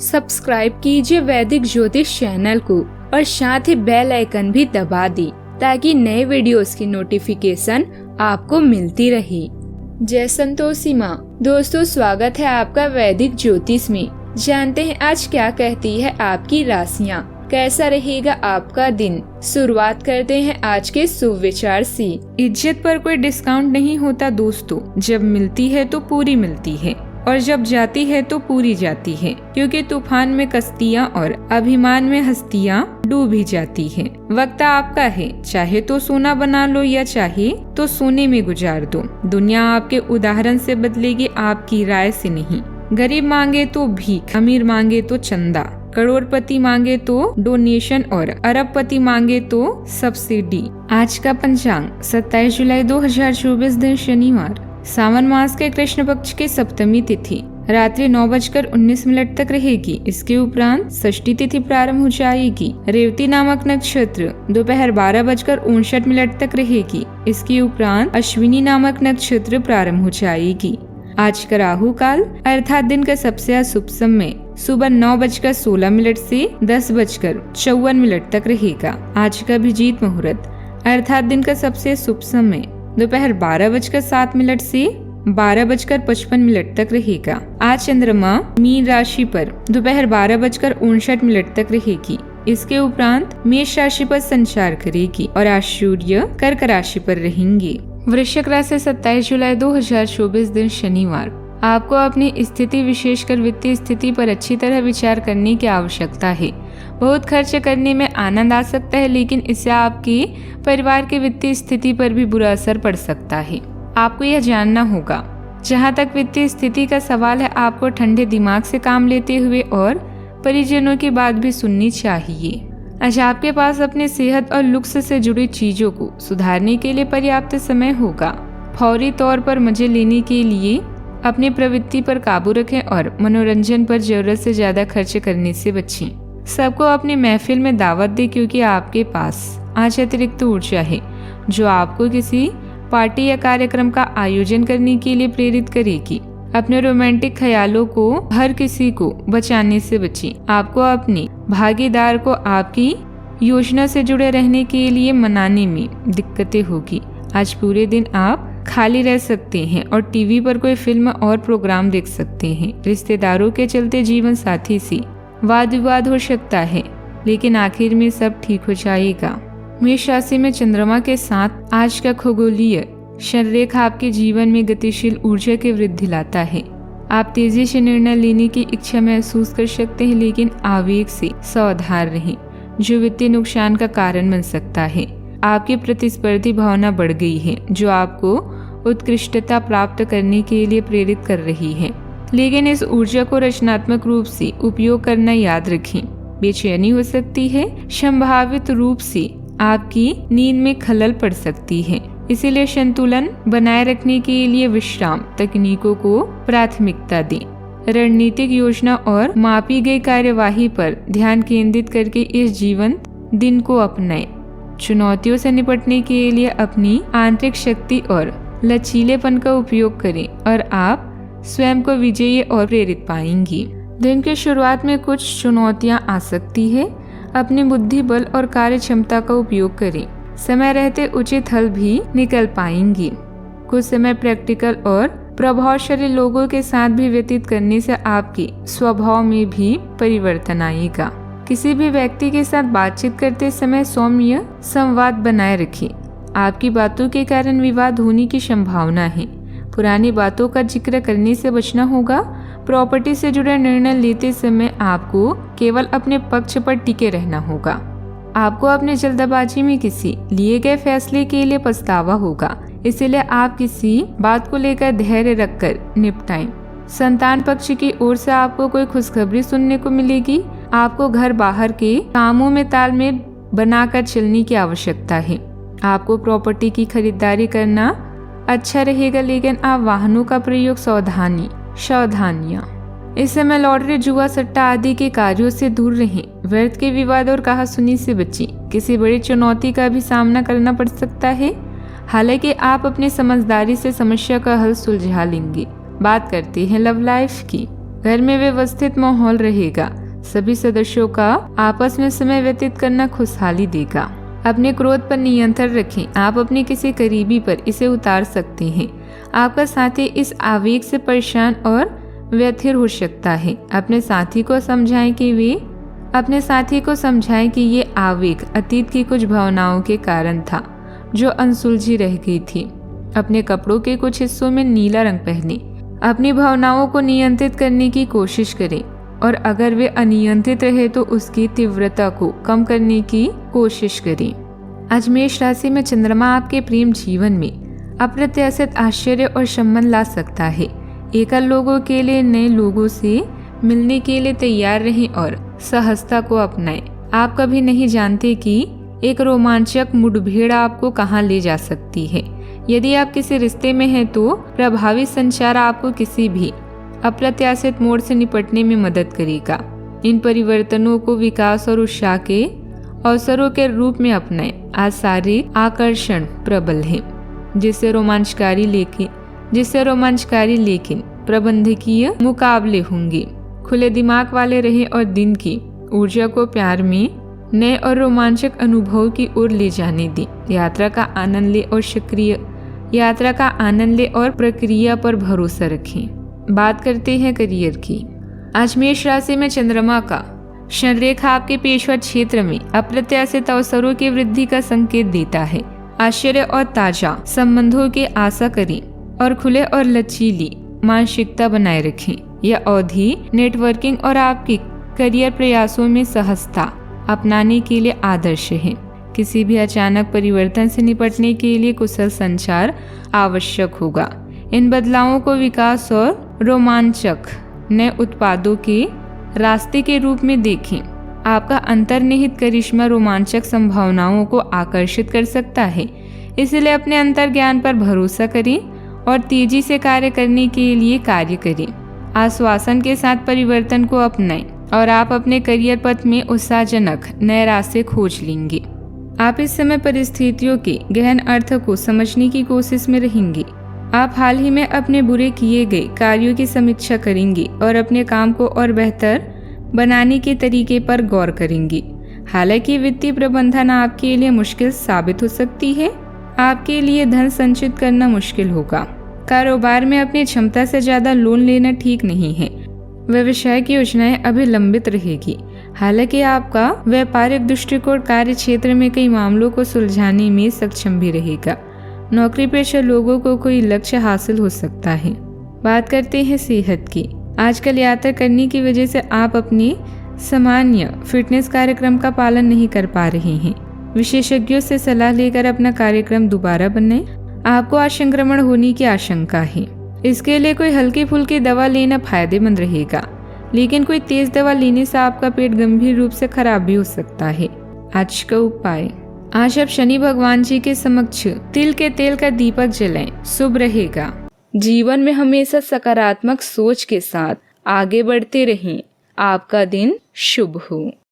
Subscribe कीजिए वैदिक ज्योतिष चैनल को और साथ ही बेल आइकन भी दबा दी ताकि नए वीडियोस की नोटिफिकेशन आपको मिलती रहे। जय संतोषी माँ। दोस्तों, स्वागत है आपका वैदिक ज्योतिष में। जानते हैं आज क्या कहती है आपकी राशियाँ, कैसा रहेगा आपका दिन। शुरुआत करते हैं आज के शुभ विचार से। इज्जत पर कोई डिस्काउंट नहीं होता दोस्तों, जब मिलती है तो पूरी मिलती है और जब जाती है तो पूरी जाती है, क्योंकि तूफान में कश्तियाँ और अभिमान में हस्तियाँ डूब ही जाती हैं। वक्त आपका है, चाहे तो सोना बना लो या चाहे तो सोने में गुजार दो। दुनिया आपके उदाहरण से बदलेगी, आपकी राय से नहीं। गरीब मांगे तो भीख, अमीर मांगे तो चंदा, करोड़पति मांगे तो डोनेशन और अरबपति मांगे तो सब्सिडी। आज का पंचांग 27 जुलाई 2024 दिन शनिवार, सावन मास के कृष्ण पक्ष के सप्तमी तिथि रात्रि 9:19 तक रहेगी। इसके उपरांत षष्ठी तिथि प्रारंभ हो जाएगी। रेवती नामक नक्षत्र दोपहर 12:59 तक रहेगी। इसके उपरांत अश्विनी नामक नक्षत्र प्रारंभ हो जाएगी। आज का राहु काल अर्थात दिन का सबसे अशुभ समय सुबह 9:16 से 10:54 तक रहेगा। आज का अभिजीत मुहूर्त अर्थात दिन का सबसे शुभ समय दोपहर 12:07 से 12:55 तक रहेगा। आज चंद्रमा मीन राशि पर दोपहर 12:59 तक रहेगी। इसके उपरांत मेष राशि पर संचार करेगी और आज सूर्य कर्क राशि पर रहेंगे। वृश्चिक राशि 27 जुलाई 2024 दिन शनिवार, आपको अपनी स्थिति विशेषकर वित्तीय स्थिति पर अच्छी तरह विचार करने की आवश्यकता है। बहुत खर्च करने में आनंद आ सकता है, लेकिन इससे आपके परिवार की वित्तीय स्थिति पर भी बुरा असर पड़ सकता है। आपको यह जानना होगा। जहां तक वित्तीय स्थिति का सवाल है, आपको ठंडे दिमाग से काम लेते हुए और परिजनों की बात भी सुननी चाहिए। आज आपके पास अपने सेहत और लुक्स से जुड़ी चीजों को सुधारने के लिए पर्याप्त समय होगा। फौरी तौर पर मजे लेने के लिए अपनी प्रवृत्ति पर काबू रखें और मनोरंजन पर जरूरत से ज्यादा खर्च करने से बचें। सबको अपनी महफिल में दावत दें, क्योंकि आपके पास आज अतिरिक्त ऊर्जा है जो आपको किसी पार्टी या कार्यक्रम का आयोजन करने के लिए प्रेरित करेगी। अपने रोमांटिक ख्यालों को हर किसी को बचाने से बचें। आपको अपने भागीदार को आपकी योजना से जुड़े रहने के लिए मनाने में दिक्कतें होगी। आज पूरे दिन आप खाली रह सकते हैं और टीवी पर कोई फिल्म और प्रोग्राम देख सकते हैं। रिश्तेदारों के चलते जीवन साथी से वाद विवाद हो सकता है, लेकिन आखिर में सब ठीक हो जाएगा। मेष राशि में चंद्रमा के साथ आज का खगोलीय शररेखा आपके जीवन में गतिशील ऊर्जा की वृद्धि लाता है। आप तेजी से निर्णय लेने की इच्छा महसूस कर सकते हैं, लेकिन आवेग से सावधान रहें, जो वित्तीय नुकसान का कारण बन सकता है। आपकी प्रतिस्पर्धी भावना बढ़ गई है, जो आपको उत्कृष्टता प्राप्त करने के लिए प्रेरित कर रही है, लेकिन इस ऊर्जा को रचनात्मक रूप से उपयोग करना याद रखें। बेचैनी हो सकती है, संभावित रूप से आपकी नींद में खलल पड़ सकती है, इसीलिए संतुलन बनाए रखने के लिए विश्राम तकनीकों को प्राथमिकता दें। रणनीतिक योजना और मापी गई कार्यवाही पर ध्यान केंद्रित करके इस जीवन दिन को अपनाएं। चुनौतियों से निपटने के लिए अपनी आंतरिक शक्ति और लचीलेपन का उपयोग करें और आप स्वयं को विजयी और प्रेरित पाएंगी। दिन की शुरुआत में कुछ चुनौतियां आ सकती है। अपनी बुद्धि बल और कार्य क्षमता का उपयोग करें। समय रहते उचित हल भी निकल पाएंगी। कुछ समय प्रैक्टिकल और प्रभावशाली लोगों के साथ भी व्यतीत करने से आपके स्वभाव में भी परिवर्तन आएगा। किसी भी व्यक्ति के साथ बातचीत करते समय सौम्य संवाद बनाए रखें। आपकी बातों के कारण विवाद होने की संभावना है। पुरानी बातों का जिक्र करने से बचना होगा। प्रॉपर्टी से जुड़े निर्णय लेते समय आपको केवल अपने पक्ष पर टिके रहना होगा। आपको अपने जल्दबाजी में किसी लिए गए फैसले के लिए पछतावा होगा, इसलिए आप किसी बात को लेकर धैर्य रखकर निपटाएं। संतान पक्ष की ओर से आपको कोई खुशखबरी सुनने को मिलेगी। आपको घर बाहर के कामों में तालमेल बनाकर चलने की आवश्यकता है। आपको प्रॉपर्टी की खरीदारी करना अच्छा रहेगा, लेकिन आप वाहनों का प्रयोग सावधानियां। इस समय लॉटरी, जुआ, सट्टा आदि के कार्यों से दूर रहें। व्यर्थ के विवाद और कहासुनी से बचें। किसी बड़ी चुनौती का भी सामना करना पड़ सकता है, हालांकि आप अपनी समझदारी से समस्या का हल सुलझा लेंगे। बात करते हैं लव लाइफ की। घर में व्यवस्थित माहौल रहेगा। सभी सदस्यों का आपस में समय व्यतीत करना खुशहाली देगा। अपने क्रोध पर नियंत्रण रखें। आप अपने किसी करीबी पर इसे उतार सकते हैं। आपका साथी इस आवेग से परेशान और व्यथित हो सकता है। अपने साथी को समझाएं कि ये आवेग अतीत की कुछ भावनाओं के कारण था जो अनसुलझी रह गई थी। अपने कपड़ों के कुछ हिस्सों में नीला रंग पहने। अपनी भावनाओं को नियंत्रित करने की कोशिश करें और अगर वे अनियंत्रित रहे तो उसकी तीव्रता को कम करने की कोशिश करें। आज मेष राशि में चंद्रमा आपके प्रेम जीवन में अप्रत्याशित आश्चर्य और सम्मान ला सकता है। एकल लोगों के लिए नए लोगों से मिलने के लिए तैयार रहें और सहजता को अपनाएं। आप कभी नहीं जानते कि एक रोमांचक मुठभेड़ आपको कहां ले जा सकती है। यदि आप किसी रिश्ते में हैं तो प्रभावी संचार आपको किसी भी अप्रत्याशित मोड़ से निपटने में मदद करेगा। इन परिवर्तनों को विकास और उत्साह के अवसरों के रूप में अपनाएं। आज शारीरिक आकर्षण प्रबल है, जिससे रोमांचकारी लेकिन प्रबंधकीय मुकाबले होंगे। खुले दिमाग वाले रहें और दिन की ऊर्जा को प्यार में नए और रोमांचक अनुभव की ओर ले जाने दें। यात्रा का आनंद ले और प्रक्रिया पर भरोसा रखें। बात करते हैं करियर की। आज मेष राशि में चंद्रमा का शनिरेखा आपके पेशवा क्षेत्र में अप्रत्याशित अवसरों की वृद्धि का संकेत देता है। आश्चर्य और ताजा संबंधों की आशा करें और खुले और लचीली मानसिकता बनाए रखें। यह अवधि नेटवर्किंग और आपके करियर प्रयासों में सहजता अपनाने के लिए आदर्श है। किसी भी अचानक परिवर्तन से निपटने के लिए कुशल संचार आवश्यक होगा। इन बदलावों को विकास और रोमांचक नए उत्पादों के रास्ते के रूप में देखें। आपका अंतर्निहित करिश्मा रोमांचक संभावनाओं को आकर्षित कर सकता है, इसलिए अपने अंतर्ज्ञान पर भरोसा करें और तेजी से कार्य करने के लिए कार्य करें। आश्वासन के साथ परिवर्तन को अपनाएं और आप अपने करियर पथ में उत्साहजनक नए रास्ते खोज लेंगे। आप इस समय परिस्थितियों के गहन अर्थ को समझने की कोशिश में रहेंगे। आप हाल ही में अपने बुरे किए गए कार्यों की समीक्षा करेंगे और अपने काम को और बेहतर बनाने के तरीके पर गौर करेंगे। हालांकि वित्तीय प्रबंधन आपके लिए मुश्किल साबित हो सकती है। आपके लिए धन संचित करना मुश्किल होगा। कारोबार में अपनी क्षमता से ज्यादा लोन लेना ठीक नहीं है। व्यवसाय की योजनाएं अभी लंबित रहेगी। हालांकि आपका व्यापारिक दृष्टिकोण कार्य क्षेत्र में कई मामलों को सुलझाने में सक्षम भी रहेगा। नौकरी पेशा लोगों को कोई लक्ष्य हासिल हो सकता है। बात करते हैं सेहत की। आजकल यात्रा करने की वजह से आप अपने सामान्य फिटनेस कार्यक्रम का पालन नहीं कर पा रहे हैं। विशेषज्ञों से सलाह लेकर अपना कार्यक्रम दोबारा बनाएं। आपको आज संक्रमण होने की आशंका है। इसके लिए कोई हल्की फुल्की दवा लेना फायदेमंद रहेगा, लेकिन कोई तेज दवा लेने से आपका पेट गंभीर रूप से खराब भी हो सकता है। आज का उपाय, आज आप शनि भगवान जी के समक्ष तिल के तेल का दीपक जलाएं, शुभ रहेगा। जीवन में हमेशा सकारात्मक सोच के साथ आगे बढ़ते रहें। आपका दिन शुभ हो।